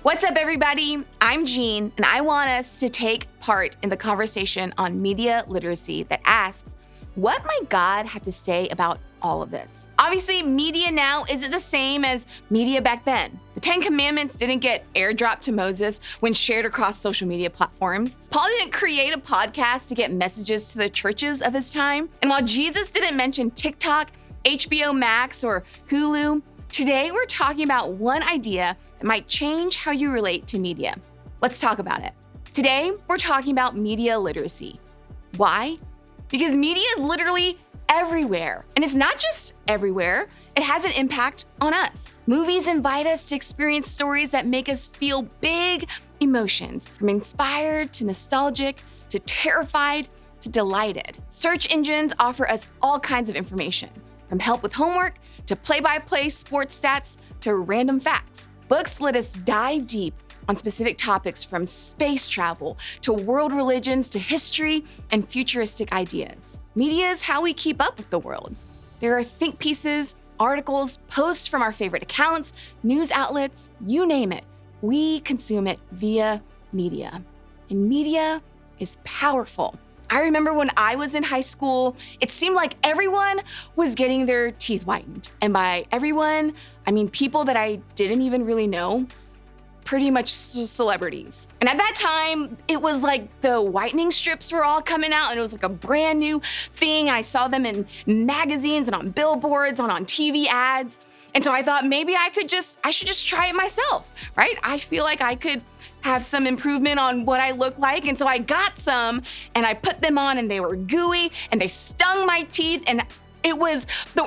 What's up, everybody? I'm Jean, and I want us to take part in the conversation on media literacy that asks, what might God have to say about all of this? Obviously, media now isn't the same as media back then. The 10 Commandments didn't get airdropped to Moses when shared across social media platforms. Paul didn't create a podcast to get messages to the churches of his time. And while Jesus didn't mention TikTok, HBO Max, or Hulu, today we're talking about one idea that might change how you relate to media. Let's talk about it. Today, we're talking about media literacy. Why? Because media is literally everywhere. And it's not just everywhere, it has an impact on us. Movies invite us to experience stories that make us feel big emotions, from inspired to nostalgic to terrified to delighted. Search engines offer us all kinds of information, from help with homework to play-by-play sports stats to random facts. Books let us dive deep on specific topics, from space travel to world religions to history and futuristic ideas. Media is how we keep up with the world. There are think pieces, articles, posts from our favorite accounts, news outlets, you name it. We consume it via media. And media is powerful. I remember when I was in high school, it seemed like everyone was getting their teeth whitened. And by everyone, I mean people that I didn't even really know, pretty much celebrities. And at that time, it was like the whitening strips were all coming out, and it was like a brand new thing. I saw them in magazines and on billboards, on TV ads. And so I thought maybe I should just try it myself, right? I feel like I could have some improvement on what I look like. And so I got some and I put them on, and they were gooey and they stung my teeth, and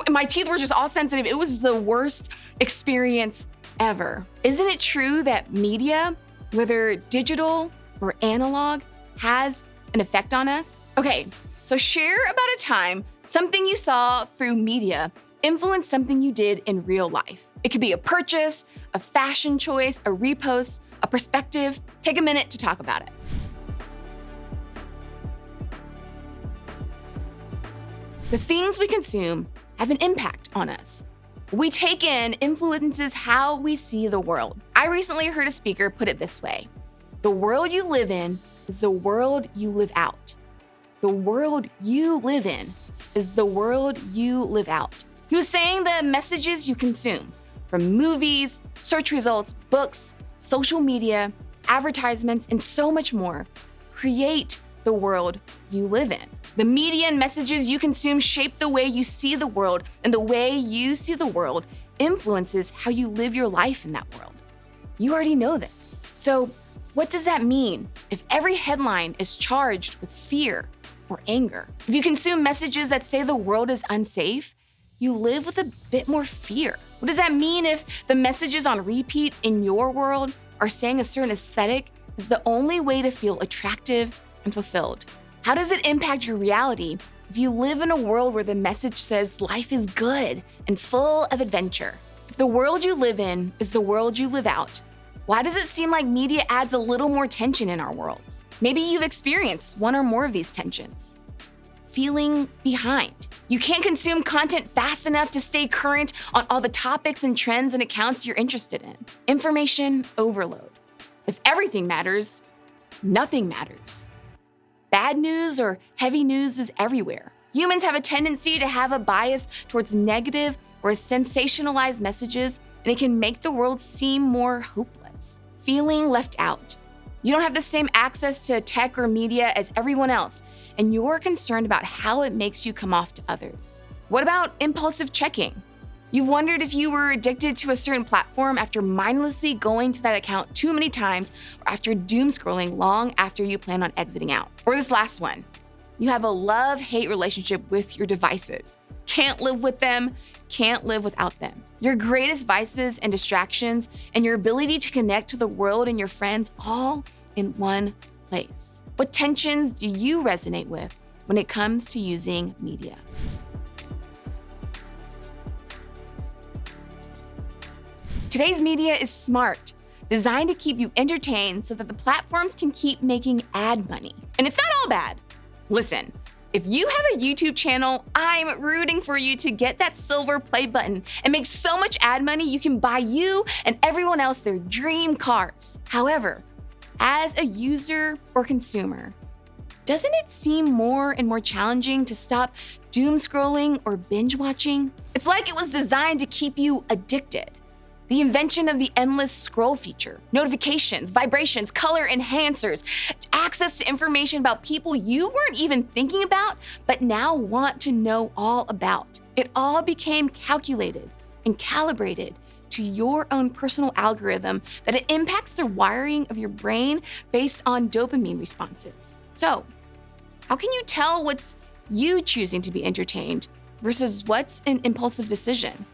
my teeth were just all sensitive. It was the worst experience ever. Isn't it true that media, whether digital or analog, has an effect on us? Okay, so share about a time something you saw through media influenced something you did in real life. It could be a purchase, a fashion choice, a repost, a perspective. Take a minute to talk about it. The things we consume have an impact on us. What we take in influences how we see the world. I recently heard a speaker put it this way: the world you live in is the world you live out. The world you live in is the world you live out. He was saying the messages you consume, from movies, search results, books, social media, advertisements, and so much more, create the world you live in. The media and messages you consume shape the way you see the world, and the way you see the world influences how you live your life in that world. You already know this. So, what does that mean if every headline is charged with fear or anger? If you consume messages that say the world is unsafe, you live with a bit more fear. What does that mean if the messages on repeat in your world are saying a certain aesthetic is the only way to feel attractive and fulfilled? How does it impact your reality if you live in a world where the message says life is good and full of adventure? If the world you live in is the world you live out, why does it seem like media adds a little more tension in our worlds? Maybe you've experienced one or more of these tensions. Feeling behind. You can't consume content fast enough to stay current on all the topics and trends and accounts you're interested in. Information overload. If everything matters, nothing matters. Bad news or heavy news is everywhere. Humans have a tendency to have a bias towards negative or sensationalized messages, and it can make the world seem more hopeless. Feeling left out. You don't have the same access to tech or media as everyone else, and you're concerned about how it makes you come off to others. What about impulsive checking? You've wondered if you were addicted to a certain platform after mindlessly going to that account too many times, or after doom scrolling long after you plan on exiting out. Or this last one, you have a love-hate relationship with your devices. Can't live with them, can't live without them. Your greatest vices and distractions, and your ability to connect to the world and your friends all in one place. What tensions do you resonate with when it comes to using media? Today's media is smart, designed to keep you entertained so that the platforms can keep making ad money. And it's not all bad. Listen, If you have a YouTube channel, I'm rooting for you to get that silver play button and make so much ad money you can buy you and everyone else their dream cars. However, as a user or consumer, doesn't it seem more and more challenging to stop doom scrolling or binge watching? It's like it was designed to keep you addicted. The invention of the endless scroll feature, notifications, vibrations, color enhancers, access to information about people you weren't even thinking about, but now want to know all about. It all became calculated and calibrated to your own personal algorithm that it impacts the wiring of your brain based on dopamine responses. So, how can you tell what's you choosing to be entertained versus what's an impulsive decision?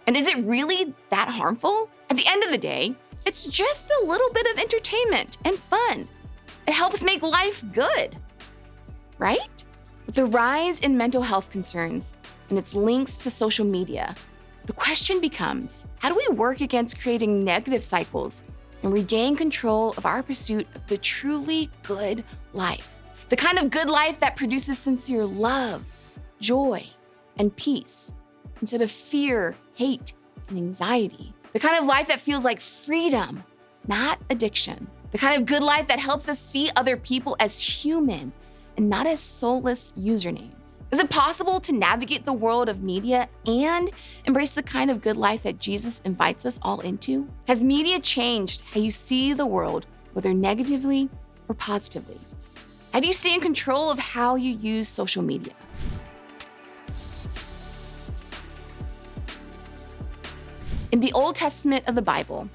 And is it really that harmful? At the end of the day, it's just a little bit of entertainment and fun. It helps make life good, right? With the rise in mental health concerns and its links to social media, the question becomes, how do we work against creating negative cycles and regain control of our pursuit of the truly good life? The kind of good life that produces sincere love, joy, and peace, instead of fear, hate, and anxiety. The kind of life that feels like freedom, not addiction. The kind of good life that helps us see other people as human and not as soulless usernames. Is it possible to navigate the world of media and embrace the kind of good life that Jesus invites us all into? Has media changed how you see the world, whether negatively or positively? How do you stay in control of how you use social media? In the Old Testament of the Bible,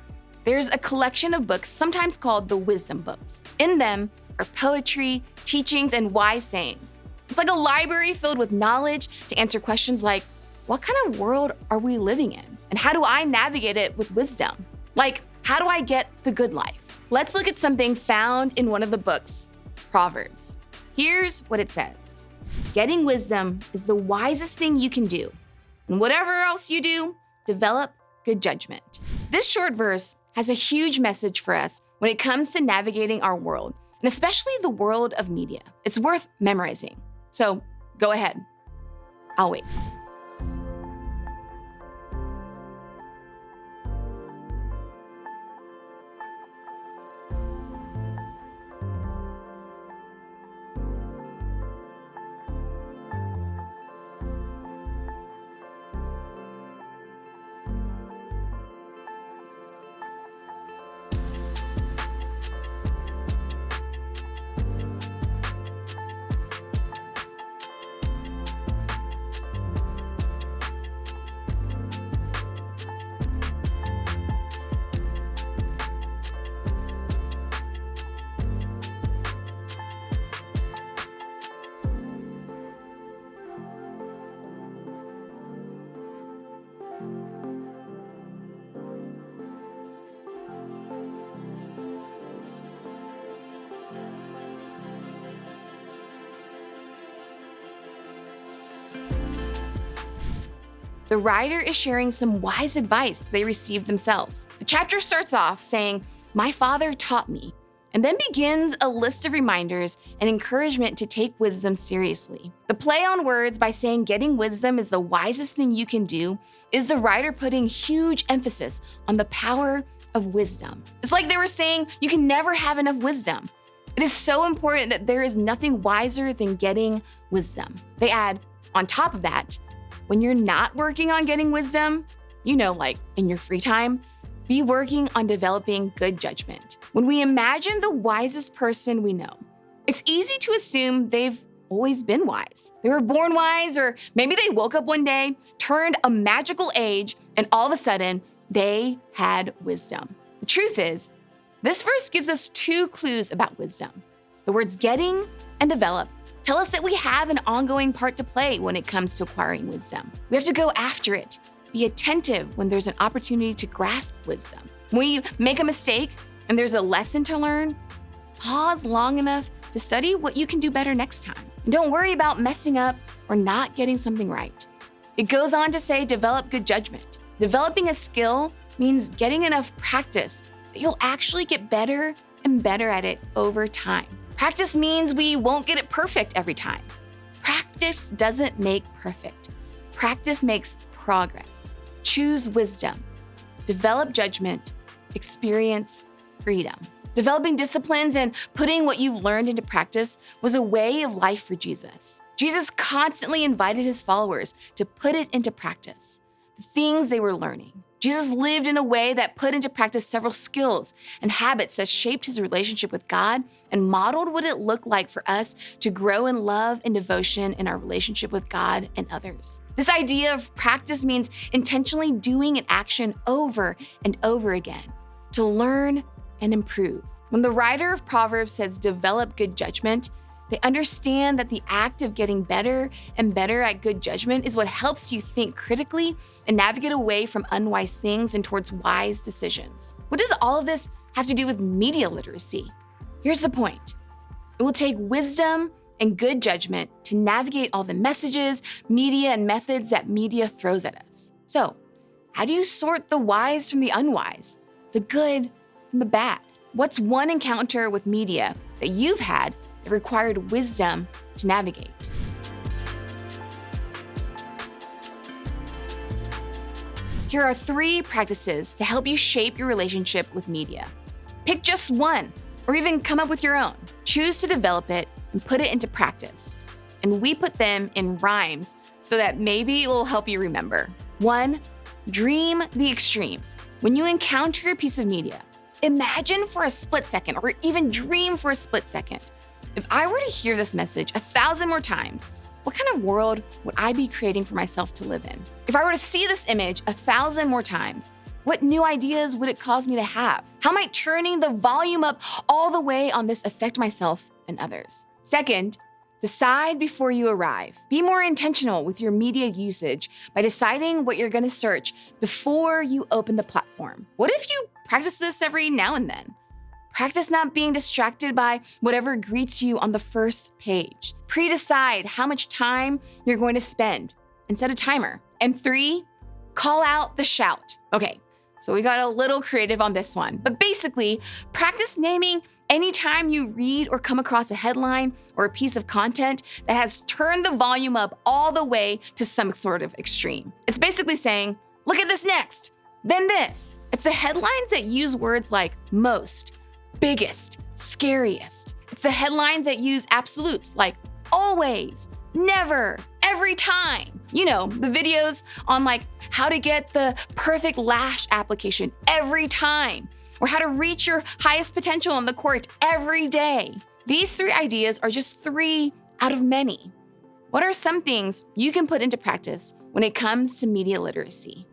there's a collection of books sometimes called the wisdom books. In them are poetry, teachings, and wise sayings. It's like a library filled with knowledge to answer questions like, what kind of world are we living in? And how do I navigate it with wisdom? Like, how do I get the good life? Let's look at something found in one of the books, Proverbs. Here's what it says. Getting wisdom is the wisest thing you can do. And whatever else you do, develop good judgment. This short verse has a huge message for us when it comes to navigating our world, and especially the world of media. It's worth memorizing. So go ahead. I'll wait. The writer is sharing some wise advice they received themselves. The chapter starts off saying, "My father taught me," and then begins a list of reminders and encouragement to take wisdom seriously. The play on words by saying getting wisdom is the wisest thing you can do is the writer putting huge emphasis on the power of wisdom. It's like they were saying you can never have enough wisdom. It is so important that there is nothing wiser than getting wisdom. They add, on top of that, when you're not working on getting wisdom, like in your free time, be working on developing good judgment. When we imagine the wisest person we know, it's easy to assume they've always been wise. They were born wise, or maybe they woke up one day, turned a magical age, and all of a sudden, they had wisdom. The truth is, this verse gives us two clues about wisdom. The words getting and develop tell us that we have an ongoing part to play when it comes to acquiring wisdom. We have to go after it. Be attentive when there's an opportunity to grasp wisdom. When you make a mistake and there's a lesson to learn, pause long enough to study what you can do better next time. And don't worry about messing up or not getting something right. It goes on to say, develop good judgment. Developing a skill means getting enough practice that you'll actually get better and better at it over time. Practice means we won't get it perfect every time, Practice doesn't make perfect. Practice makes progress. Choose wisdom. Develop judgment. Experience freedom. Developing disciplines and putting what you've learned into practice was a way of life for Jesus. Jesus constantly invited his followers to put it into practice, the things they were learning. Jesus lived in a way that put into practice several skills and habits that shaped his relationship with God and modeled what it looked like for us to grow in love and devotion in our relationship with God and others. This idea of practice means intentionally doing an action over and over again to learn and improve. When the writer of Proverbs says develop good judgment, they understand that the act of getting better and better at good judgment is what helps you think critically and navigate away from unwise things and towards wise decisions. What does all of this have to do with media literacy? Here's the point. It will take wisdom and good judgment to navigate all the messages, media, and methods that media throws at us. So, how do you sort the wise from the unwise, the good from the bad? What's one encounter with media that you've had that required wisdom to navigate? Here are 3 practices to help you shape your relationship with media. Pick just one, or even come up with your own. Choose to develop it and put it into practice. And we put them in rhymes so that maybe it will help you remember. 1, dream the extreme. When you encounter a piece of media, imagine for a split second, or even dream for a split second. If I were to hear this message 1,000 more times, what kind of world would I be creating for myself to live in? If I were to see this image 1,000 more times, what new ideas would it cause me to have? How might turning the volume up all the way on this affect myself and others? 2nd, decide before you arrive. Be more intentional with your media usage by deciding what you're going to search before you open the platform. What if you practice this every now and then? Practice not being distracted by whatever greets you on the first page. Pre-decide how much time you're going to spend and set a timer. And 3, call out the shout. Okay, so we got a little creative on this one, but basically, practice naming any time you read or come across a headline or a piece of content that has turned the volume up all the way to some sort of extreme. It's basically saying, look at this next, then this. It's the headlines that use words like most, biggest, scariest. It's the headlines that use absolutes like always, never, every time. You know, the videos on like how to get the perfect lash application every time, or how to reach your highest potential in the court every day. These 3 ideas are just 3 out of many. What are some things you can put into practice when it comes to media literacy?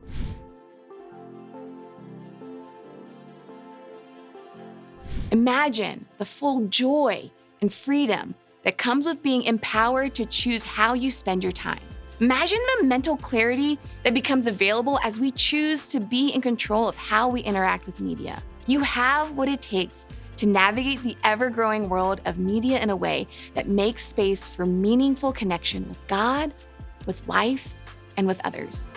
Imagine the full joy and freedom that comes with being empowered to choose how you spend your time. Imagine the mental clarity that becomes available as we choose to be in control of how we interact with media. You have what it takes to navigate the ever-growing world of media in a way that makes space for meaningful connection with God, with life, and with others.